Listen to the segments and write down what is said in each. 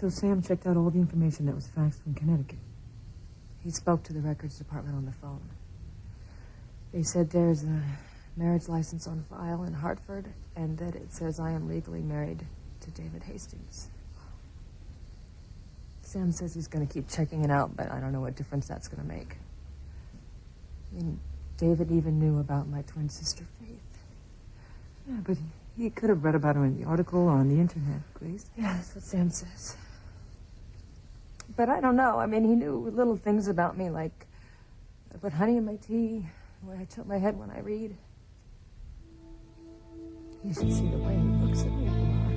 So Sam checked out all the information that was faxed from Connecticut. He spoke to the records department on the phone. They said there's a marriage license on file in Hartford, and that it says I am legally married to David Hastings. Sam says he's going to keep checking it out, but I don't know what difference that's going to make. I mean, David even knew about my twin sister, Faith. Yeah, but he could have read about her in the article or on the internet, Grace. Yeah, that's what Sam says. But I don't know. I mean, he knew little things about me, like I put honey in my tea, the way I tilt my head when I read. You should see the way he looks at me, Pilar.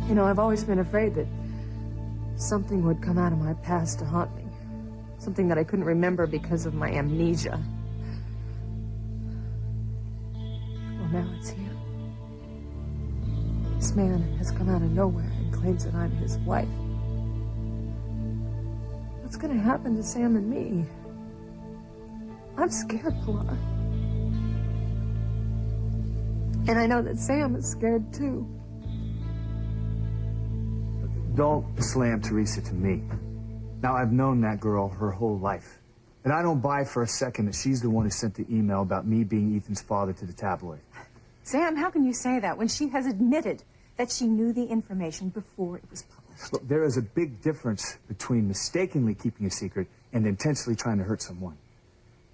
You know, I've always been afraid that something would come out of my past to haunt me. Something that I couldn't remember because of my amnesia. Well, now it's here. This man has come out of nowhere and claims that I'm his wife. What's going to happen to Sam and me? I'm scared, Pilar. And I know that Sam is scared, too. Don't slam Theresa to me. Now, I've known that girl her whole life. And I don't buy for a second that she's the one who sent the email about me being Ethan's father to the tabloid. Sam, how can you say that when she has admitted that she knew the information before it was published? Look, there is a big difference between mistakenly keeping a secret and intentionally trying to hurt someone.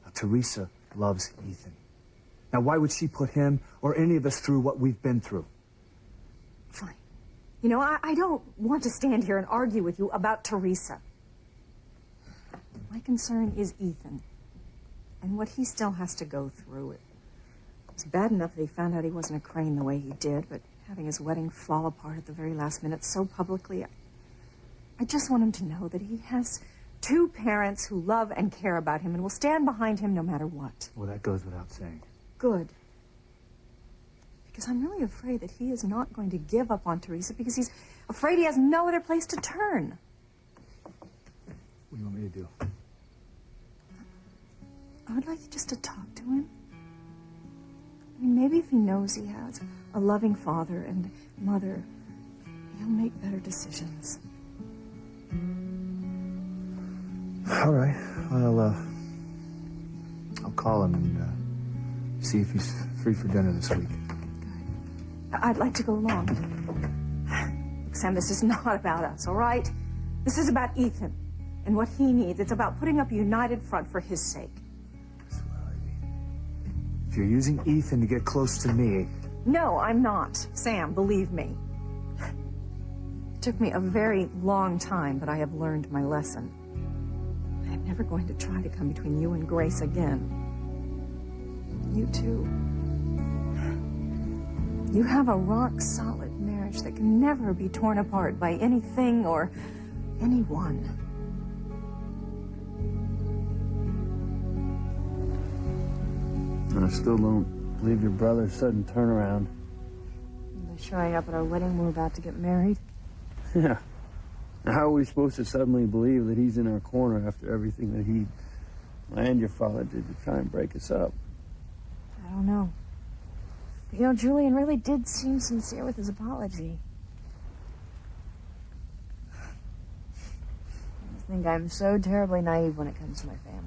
Now, Theresa loves Ethan. Now, why would she put him or any of us through what we've been through? Fine. You know, I don't want to stand here and argue with you about Theresa. My concern is Ethan and what he still has to go through. It's bad enough that he found out he wasn't a crane the way he did, but having his wedding fall apart at the very last minute so publicly, I just want him to know that he has two parents who love and care about him and will stand behind him no matter what. Well, that goes without saying. Good. Because I'm really afraid that he is not going to give up on Theresa because he's afraid he has no other place to turn. What do you want me to do? I would like just to talk to him. I mean, maybe if he knows he has a loving father and mother, he'll make better decisions. All right. I'll call him and see if he's free for dinner this week. Good. I'd like to go along. Look, Sam, this is not about us, all right? This is about Ethan and what he needs. It's about putting up a united front for his sake. If you're using Ethan to get close to me... No, I'm not. Sam, believe me. It took me a very long time, but I have learned my lesson. I am never going to try to come between you and Grace again. You too. You have a rock-solid marriage that can never be torn apart by anything or anyone. I still don't believe your brother's sudden turnaround. They're showing up at our wedding. We're about to get married. Yeah. Now, how are we supposed to suddenly believe that he's in our corner after everything that he and your father did to try and break us up? I don't know. You know, Julian really did seem sincere with his apology. I think I'm so terribly naive when it comes to my family.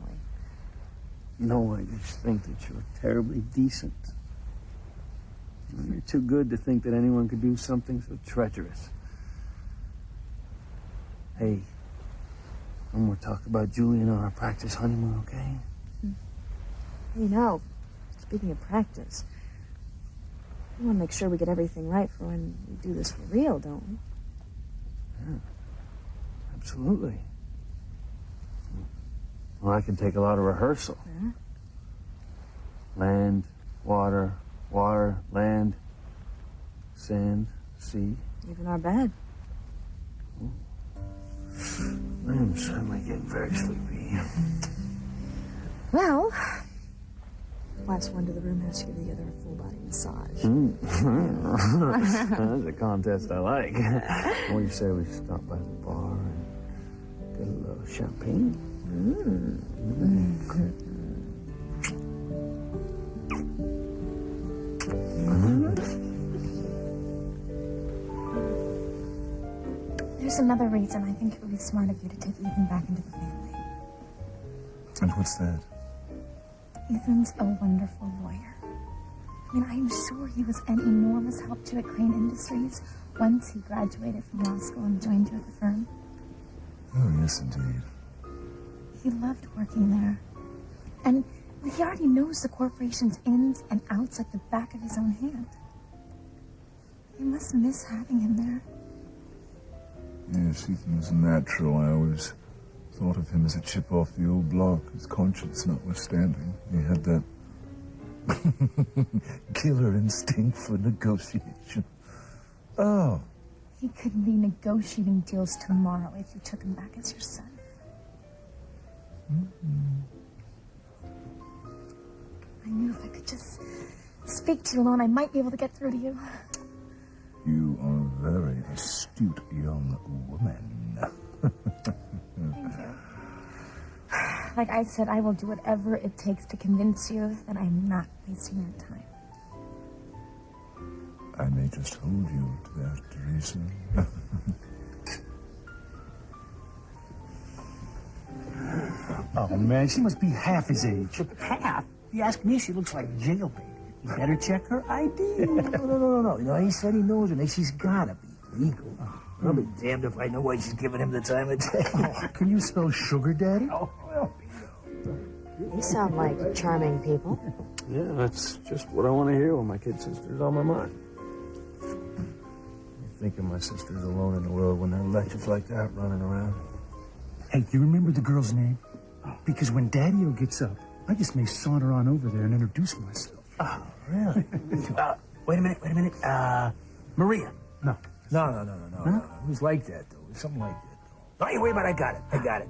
No, I just think that you're terribly decent. You're too good to think that anyone could do something so treacherous. Hey, no more talk about Julian on our practice honeymoon, okay? You know, speaking of practice, we want to make sure we get everything right for when we do this for real, don't we? Yeah, absolutely. Well, I can take a lot of rehearsal. Yeah. Land, water, water, land, sand, sea. Even our bed. I'm suddenly getting very sleepy. Well, last one to the room has to give the other a full-body massage. That's a contest I like. What do you say we stop by the bar and get a little champagne? There's another reason I think it would be smart of you to take Ethan back into the family. And what's that? Ethan's a wonderful lawyer. I mean, I'm sure he was an enormous help to you at Crane Industries once he graduated from law school and joined you at the firm. Oh, yes, indeed. He loved working there. And he already knows the corporation's ins and outs like the back of his own hand. You must miss having him there. Yes, Ethan was a natural. I always thought of him as a chip off the old block, his conscience notwithstanding. He had that killer instinct for negotiation. Oh. He could be negotiating deals tomorrow if you took him back as your son. I knew if I could just speak to you alone, I might be able to get through to you. You are a very astute young woman. Thank you. Like I said, I will do whatever it takes to convince you that I'm not wasting your time. I may just hold you to that, Theresa. Oh, man, she must be half his age. Half? If you ask me, she looks like jailbait. You better check her ID. No. You know, he said he knows her, and she's gotta be legal. I'll be damned if I know why she's giving him the time of day. Oh, can you spell sugar daddy? Oh, well, You sound like charming people. Yeah, that's just what I want to hear when my kid sister's on my mind. You thinking my sister's alone in the world when there are legends like that running around? Hey, do you remember the girl's name? Because when Daddy-O gets up, I just may saunter on over there and introduce myself. Oh, really? Wait a minute. Maria. No. No. It was like that, though. It was something like that, though. Don't you worry about it. I got it.